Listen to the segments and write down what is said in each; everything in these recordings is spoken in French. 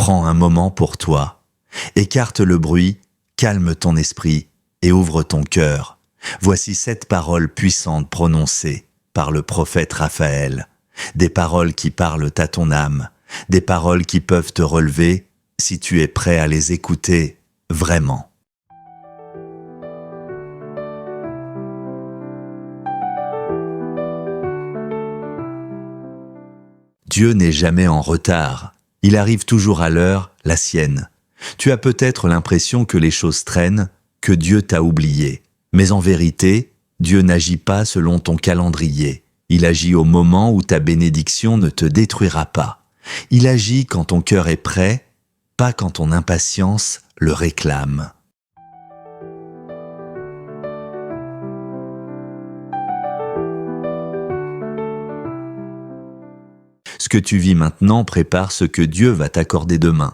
Prends un moment pour toi. Écarte le bruit, calme ton esprit et ouvre ton cœur. Voici 7 paroles puissantes prononcées par le prophète Raphaël. Des paroles qui parlent à ton âme, des paroles qui peuvent te relever si tu es prêt à les écouter vraiment. Dieu n'est jamais en retard. Il arrive toujours à l'heure, la sienne. Tu as peut-être l'impression que les choses traînent, que Dieu t'a oublié. Mais en vérité, Dieu n'agit pas selon ton calendrier. Il agit au moment où ta bénédiction ne te détruira pas. Il agit quand ton cœur est prêt, pas quand ton impatience le réclame. Ce que tu vis maintenant prépare ce que Dieu va t'accorder demain.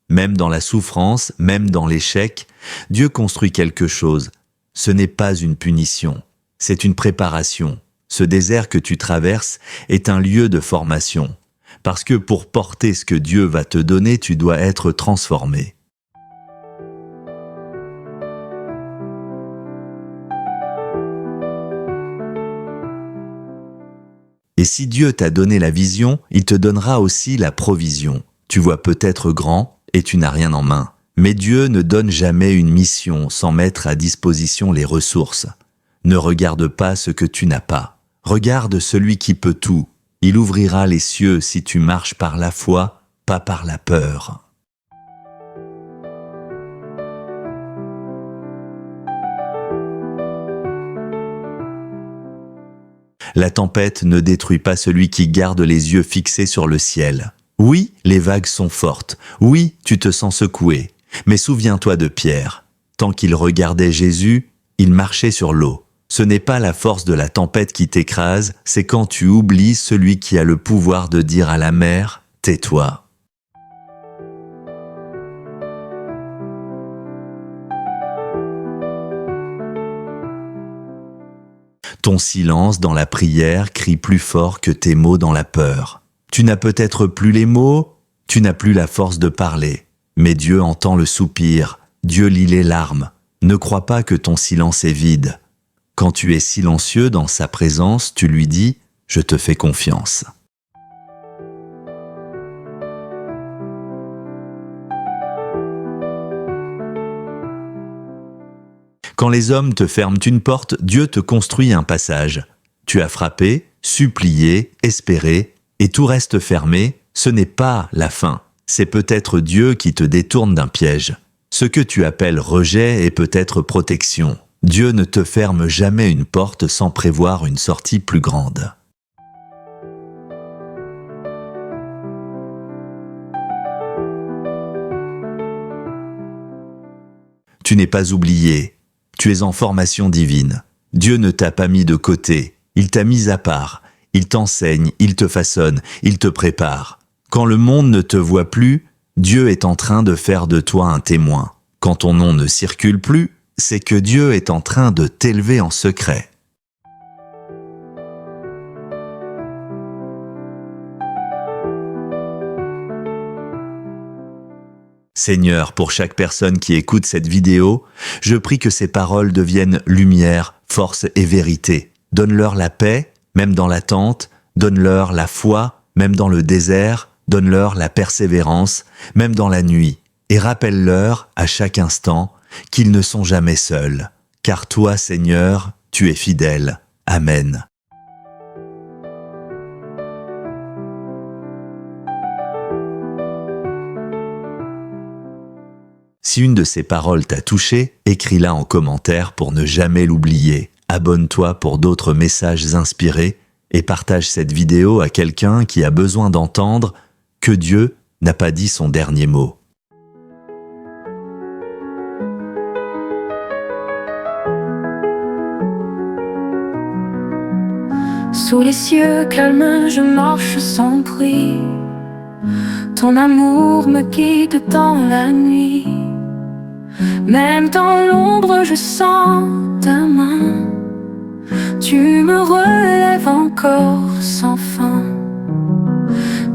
Même dans la souffrance, même dans l'échec, Dieu construit quelque chose. Ce n'est pas une punition, c'est une préparation. Ce désert que tu traverses est un lieu de formation. Parce que pour porter ce que Dieu va te donner, tu dois être transformé. Et si Dieu t'a donné la vision, il te donnera aussi la provision. Tu vois peut-être grand et tu n'as rien en main. Mais Dieu ne donne jamais une mission sans mettre à disposition les ressources. Ne regarde pas ce que tu n'as pas. Regarde celui qui peut tout. Il ouvrira les cieux si tu marches par la foi, pas par la peur. La tempête ne détruit pas celui qui garde les yeux fixés sur le ciel. Oui, les vagues sont fortes. Oui, tu te sens secoué. Mais souviens-toi de Pierre. Tant qu'il regardait Jésus, il marchait sur l'eau. Ce n'est pas la force de la tempête qui t'écrase, c'est quand tu oublies celui qui a le pouvoir de dire à la mer « tais-toi ». Ton silence dans la prière crie plus fort que tes mots dans la peur. Tu n'as peut-être plus les mots, tu n'as plus la force de parler. Mais Dieu entend le soupir, Dieu lit les larmes. Ne crois pas que ton silence est vide. Quand tu es silencieux dans sa présence, tu lui dis « Je te fais confiance ». Quand les hommes te ferment une porte, Dieu te construit un passage. Tu as frappé, supplié, espéré, et tout reste fermé, ce n'est pas la fin. C'est peut-être Dieu qui te détourne d'un piège. Ce que tu appelles rejet est peut-être protection. Dieu ne te ferme jamais une porte sans prévoir une sortie plus grande. Tu n'es pas oublié. Tu es en formation divine. Dieu ne t'a pas mis de côté, il t'a mis à part. Il t'enseigne, il te façonne, il te prépare. Quand le monde ne te voit plus, Dieu est en train de faire de toi un témoin. Quand ton nom ne circule plus, c'est que Dieu est en train de t'élever en secret. Seigneur, pour chaque personne qui écoute cette vidéo, je prie que ces paroles deviennent lumière, force et vérité. Donne-leur la paix, même dans l'attente, donne-leur la foi, même dans le désert, donne-leur la persévérance, même dans la nuit, et rappelle-leur, à chaque instant, qu'ils ne sont jamais seuls. Car toi, Seigneur, tu es fidèle. Amen. Si une de ces paroles t'a touché, écris-la en commentaire pour ne jamais l'oublier. Abonne-toi pour d'autres messages inspirés et partage cette vidéo à quelqu'un qui a besoin d'entendre que Dieu n'a pas dit son dernier mot. Sous les cieux calmes, je marche sans bruit. Ton amour me guide dans la nuit. Même dans l'ombre, je sens ta main. Tu me relèves encore sans fin.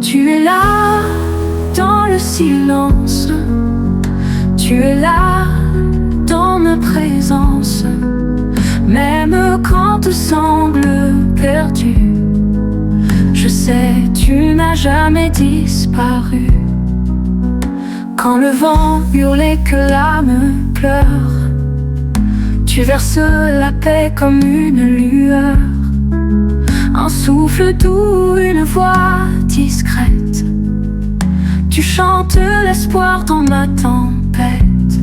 Tu es là, dans le silence. Tu es là dans ma présence, même quand tout semble perdu. Je sais, tu n'as jamais disparu. Quand le vent hurle et que l'âme pleure, tu verses la paix comme une lueur. Un souffle doux, une voix discrète. Tu chantes l'espoir dans ma tempête.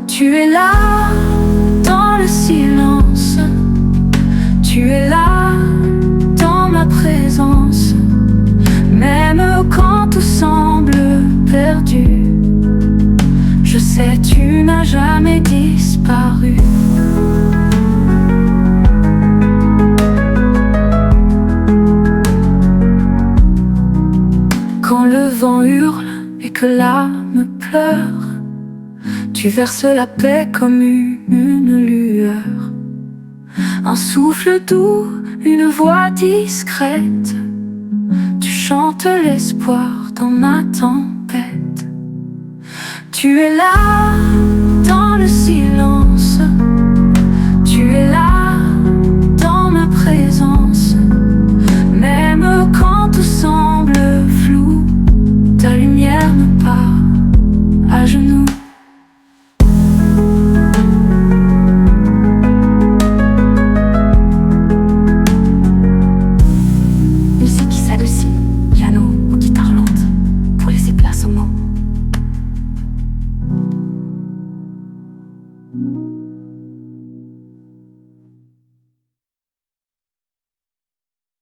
Tu es là dans le silence. Tu es là dans ma présence, même quand tout semble perdu. Je sais, tu n'as jamais disparu. Quand le vent hurle et que l'âme pleure, tu verses la paix comme une lueur. Un souffle doux, une voix discrète. Tu chantes l'espoir dans ma tempête. Tu es là dans le silence.